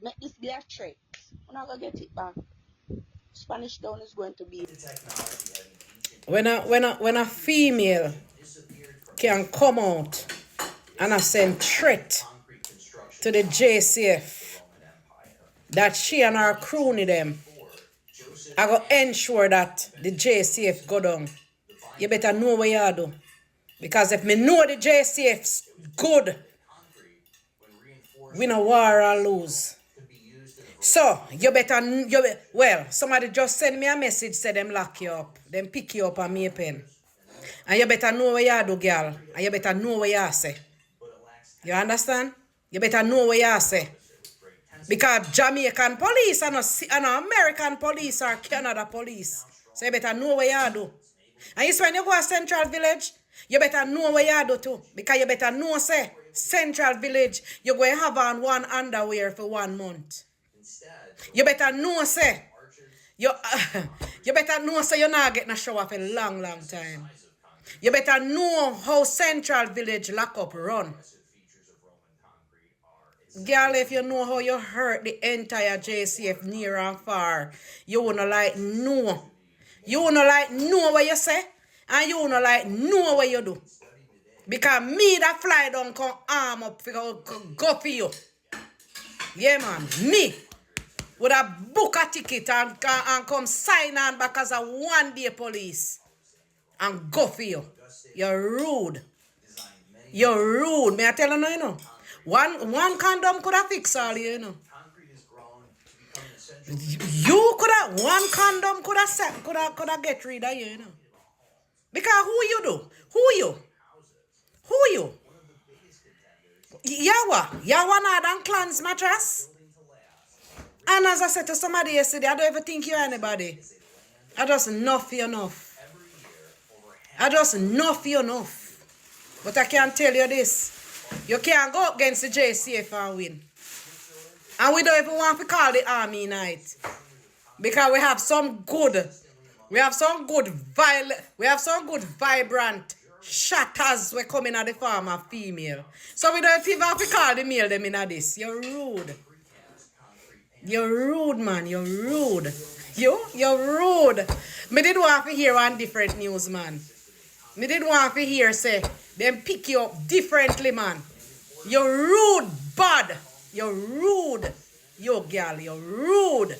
Make this be a threat. We're not gonna get it back. Spanish Town is going to be. When a female can come out and I send threat to the JCF that she and her crony them, I go ensure that the JCF go down. You better know what you do. Because if me know the JCF's good, we no war or lose. So, well, somebody just send me a message, say them lock you up, them pick you up and me a pen. And you better know what you do, girl. And you better know what you say. You understand? You better know what you say. Because Jamaican police and American police or Canada police. So you better know what you do. And it's when you go to Central Village, you better know what you do too. Because you better know, say, Central Village, you're going to have on one underwear for 1 month. You better know, say, you better know, say, you're not getting a shower for a long, long time. You better know how Central Village lock up run. Girl, if you know how you hurt the entire JCF near and far, you wanna like know. You wanna like know what you say, and you wanna like know what you do. Because me that fly down come arm up for go for you. Yeah, man. Me would have book a ticket and come sign on back as a 1 day police and go for you. You're rude. You're rude. May I tell you now, you know? One condom could have fixed all you know. You could have one condom could have get rid of you, you know. Because who you do? Who you? Yawa not than clans mattress. And as I said to somebody yesterday, I don't ever think you're anybody. I just enough you enough. I just enough you enough. But I can tell you this. You can't go against the JCF and win. And we don't even want to call the army night. Because we have some good vibrant shatters we coming at the farm of female. So we don't even have to call the male them in this. You're rude. You're rude, man. You're rude. You're rude. Me did want to hear one different news, man. Me did want to hear say them pick you up differently, man. You're rude, bad. You're rude. Yo, girl, you're rude.